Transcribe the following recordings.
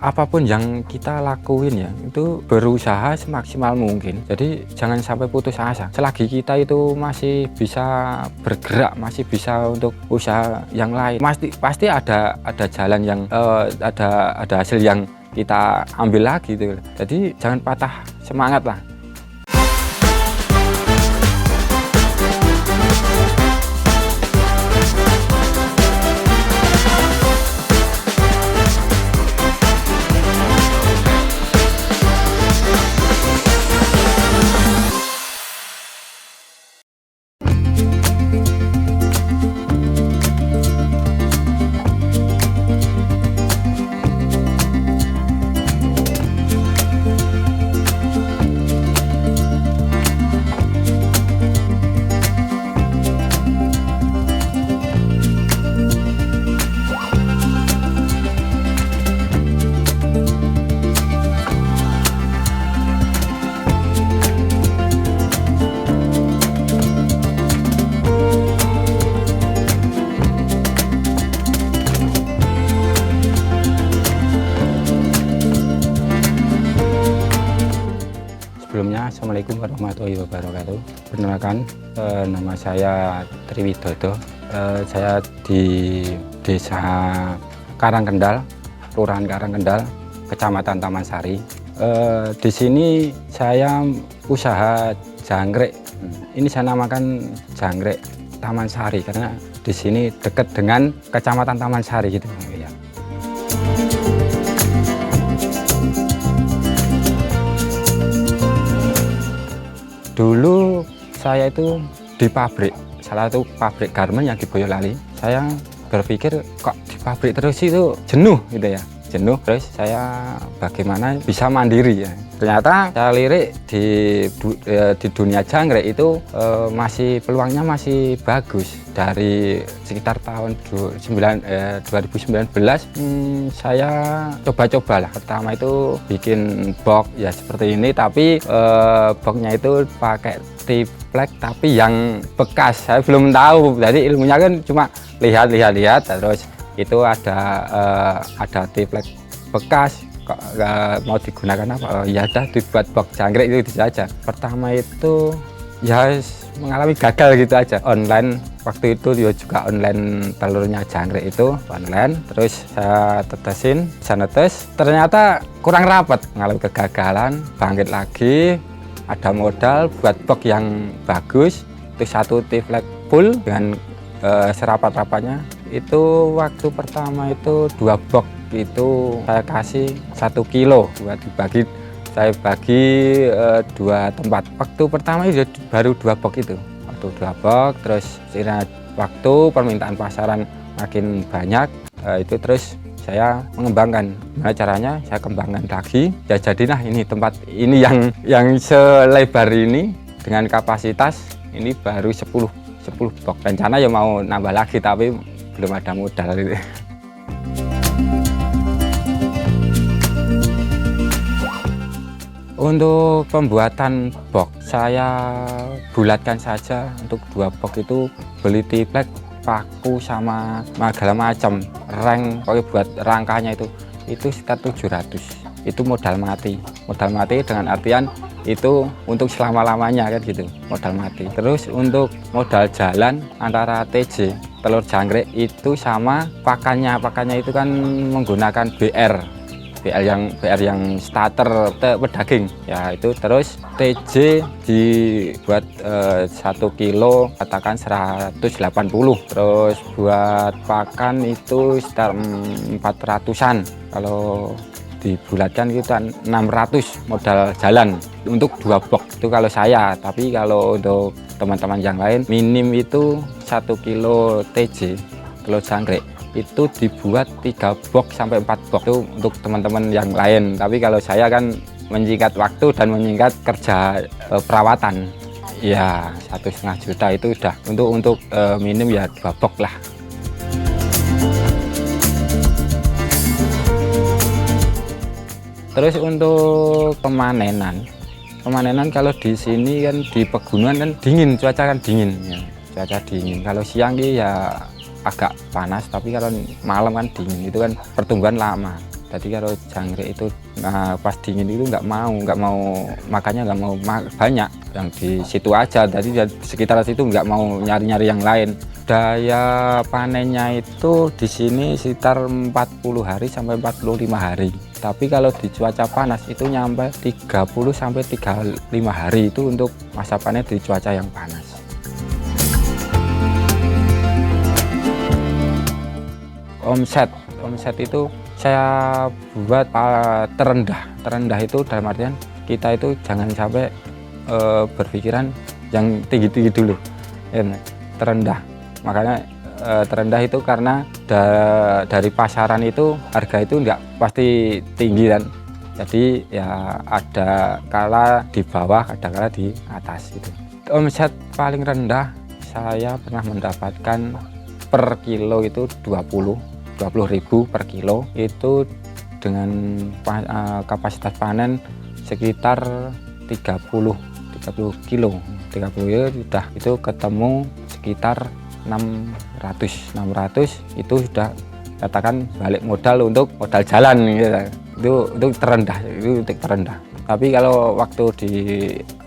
apapun yang kita lakuin ya, itu berusaha semaksimal mungkin. Jadi jangan sampai putus asa. Selagi kita itu masih bisa bergerak, masih bisa untuk usaha yang lain, pasti ada jalan yang ada hasil yang kita ambil lagi gitu. Jadi jangan patah semangat lah. Sebelumnya, Assalamualaikum warahmatullahi wabarakatuh. Perkenalkan, nama saya Triwidodo. Saya di Desa Karangkendal, Kelurahan Karangkendal, Kecamatan Taman Sari. Di sini saya usaha jangkrik. Ini saya namakan jangkrik Taman Sari karena di sini dekat dengan Kecamatan Taman Sari gitu. Ya. Dulu saya itu di pabrik, salah satu pabrik garmen yang di Boyolali. Saya berpikir kok di pabrik terus itu jenuh gitu ya, jenuh. Terus saya bagaimana bisa mandiri ya. Ternyata saya lirik di dunia jangkrik itu peluangnya masih bagus. Dari sekitar tahun 2019 saya coba-cobalah. Pertama itu bikin box ya seperti ini, tapi boxnya itu pakai triplek tapi yang bekas. Saya belum tahu, jadi ilmunya kan cuma lihat terus itu ada triplek bekas. Mau digunakan apa? Ya udah dibuat box jangkrik itu saja. Pertama itu ya mengalami gagal gitu aja. Online waktu itu dia juga online, telurnya jangkrik itu online. Terus saya tetesin, saya netes, ternyata kurang rapat, mengalami kegagalan. Bangkit lagi, ada modal buat box yang bagus. Itu satu triplek full dengan serapat-rapatnya. Itu waktu pertama itu 2 box itu saya kasih 1 kilo buat dibagi. Saya bagi 2 tempat. Waktu pertama itu baru 2 box itu. Waktu 2 box, terus seiring waktu permintaan pasaran makin banyak, itu terus saya mengembangkan. Gimana caranya? Saya kembangkan lagi. Ya jadilah ini tempat ini yang selebar ini dengan kapasitas ini baru 10 box. Rencana ya mau nambah lagi tapi belum ada modal gitu. Untuk pembuatan box saya bulatkan saja. Untuk 2 box itu beli triplek, paku sama segala macam, reng, pokoknya buat rangkanya itu sekitar 700. Itu modal mati dengan artian itu untuk selama-lamanya kan gitu, modal mati. Terus untuk modal jalan antara TJ telur jangkrik itu sama pakannya itu kan menggunakan BR yang starter pedaging ya. Itu terus TJ dibuat 1 kilo katakan 180. Terus buat pakan itu sekitar 400-an. Kalau dibulatkan itu 600 modal jalan untuk 2 box itu kalau saya. Tapi kalau untuk teman-teman yang lain minim itu 1 kilo TJ telur jangkrik itu dibuat 3 box sampai 4 box itu untuk teman-teman yang lain. Tapi kalau saya kan menyingkat waktu dan menyingkat kerja perawatan ya 1,5 juta itu udah untuk minim ya 2 box lah. Terus untuk pemanenan kalau di sini kan di pegunungan kan dingin, cuaca kan dingin ya. Cuaca dingin. Kalau siang ya agak panas, tapi kalau malam kan dingin, itu kan pertumbuhan lama. Jadi kalau jangkrik itu pas dingin itu nggak mau makannya nggak mau banyak, yang di situ aja. Jadi di sekitar situ nggak mau nyari-nyari yang lain. Daya panennya itu di sini sekitar 40 hari sampai 45 hari. Tapi kalau di cuaca panas itu nyampe 30 sampai 35 hari itu untuk masa panen di cuaca yang panas. Omset itu saya buat terendah itu dalam artian kita itu jangan sampai berpikiran yang tinggi-tinggi dulu, ya, terendah. Makanya terendah itu karena dari pasaran itu harga itu enggak pasti tinggi kan. Jadi ya ada kala di bawah, ada kala di atas itu. Omset paling rendah saya pernah mendapatkan per kilo itu 20.000 per kilo, itu dengan kapasitas panen sekitar 30 kilo. 30 kilo sudah itu ketemu sekitar 600 itu sudah katakan balik modal untuk modal jalan gitu. Itu untuk terendah. Tapi kalau waktu di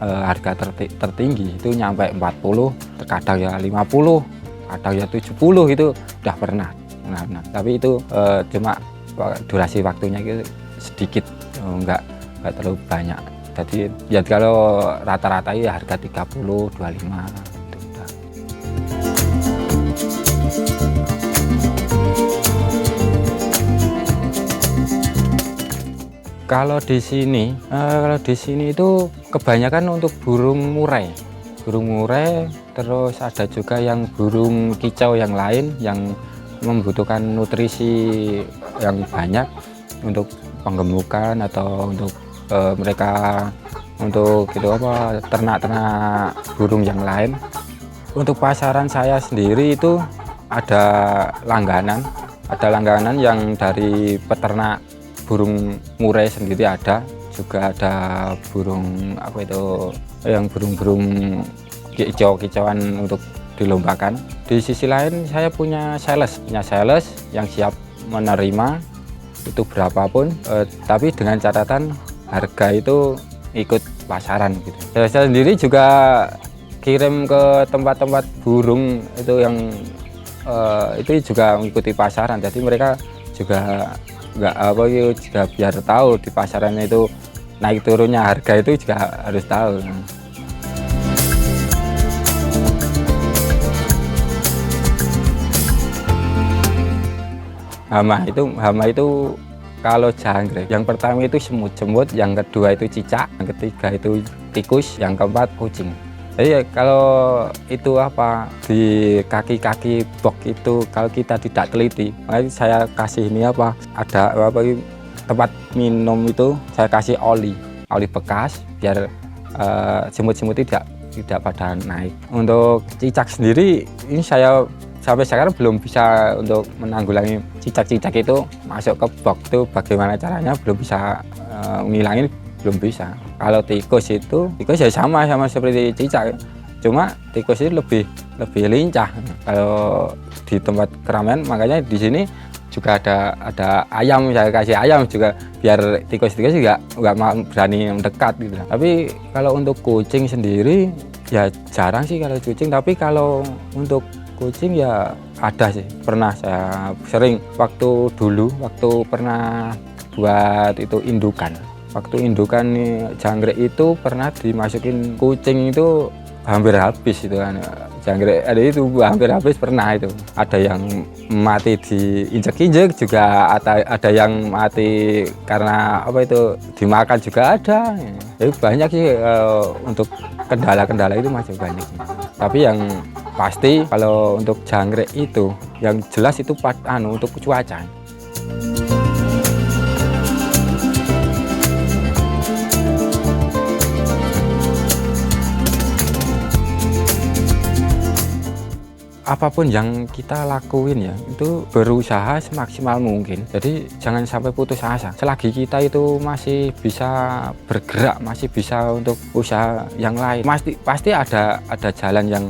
harga tertinggi itu nyampe 40, terkadang ya 50, kadang ya 70 itu udah pernah. Nah, tapi itu cuma durasi waktunya itu sedikit, enggak terlalu banyak. Jadi ya kalau rata-rata ya harga 30, 25 itu udah. Kalau di sini itu kebanyakan untuk burung murai, terus ada juga yang burung kicau yang lain yang membutuhkan nutrisi yang banyak untuk penggemukan atau untuk mereka untuk ternak-ternak burung yang lain. Untuk pasaran saya sendiri itu ada langganan yang dari peternak burung murai sendiri ada, juga ada burung yang burung kicau-kicauan untuk dilombakan. Di sisi lain saya punya sales yang siap menerima itu berapapun, tapi dengan catatan harga itu ikut pasaran gitu. Saya sendiri juga kirim ke tempat-tempat burung itu yang itu juga mengikuti pasaran, jadi mereka juga juga biar tahu di pasaran itu naik turunnya harga itu juga harus tahu. Hama itu kalau jangkrik yang pertama itu semut, yang kedua itu cicak, yang ketiga itu tikus, yang keempat kucing. Jadi kalau itu di kaki-kaki box itu kalau kita tidak teliti, makanya saya kasih ini ada tempat minum itu saya kasih oli bekas biar semut-semut tidak pada naik. Untuk cicak sendiri ini saya sampai sekarang belum bisa untuk menanggulangi cicak-cicak itu masuk ke box itu, bagaimana caranya belum bisa ngilangin, belum bisa. Kalau tikus ya sama seperti cicak, cuma tikus itu lebih lincah. Kalau di tempat keramaian, makanya di sini juga ada ayam, saya kasih ayam juga biar tikus juga nggak berani mendekat gitu. Tapi kalau untuk kucing sendiri ya jarang sih kalau kucing, tapi kalau untuk kucing ya ada sih, pernah saya sering waktu pernah buat itu indukan. Waktu indukan jangkrik itu pernah dimasukin kucing itu hampir habis itu kan. Jangkrik itu hampir habis pernah itu. Ada yang mati diinjek-injek juga, ada yang mati karena dimakan juga ada. Jadi banyak sih untuk kendala-kendala itu masih banyak. Tapi yang pasti kalau untuk jangkrik itu yang jelas itu untuk cuaca. Apapun yang kita lakuin ya itu berusaha semaksimal mungkin. Jadi jangan sampai putus asa. Selagi kita itu masih bisa bergerak, masih bisa untuk usaha yang lain, pasti ada jalan yang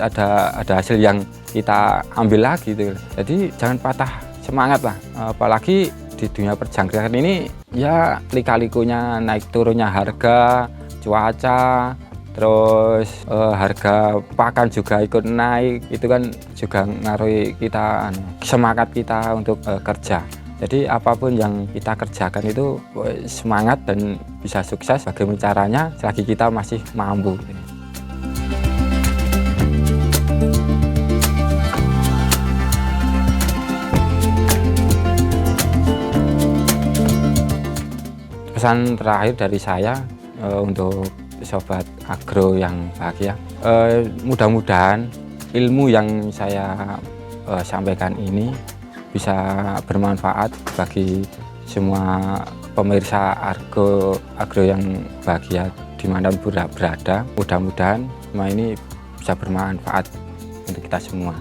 ada hasil yang kita ambil lagi gitu. Jadi jangan patah semangat lah. Apalagi di dunia perjangkritan ini ya lika-likunya naik turunnya harga, cuaca, terus harga pakan juga ikut naik, itu kan juga ngaruhi kita semangat kita untuk kerja. Jadi apapun yang kita kerjakan itu semangat dan bisa sukses. Bagaimana caranya selagi kita masih mampu. Pesan terakhir dari saya untuk sobat agro yang bahagia, mudah-mudahan ilmu yang saya sampaikan ini bisa bermanfaat bagi semua pemirsa agro yang bahagia dimanapun berada. Mudah-mudahan semua ini bisa bermanfaat untuk kita semua.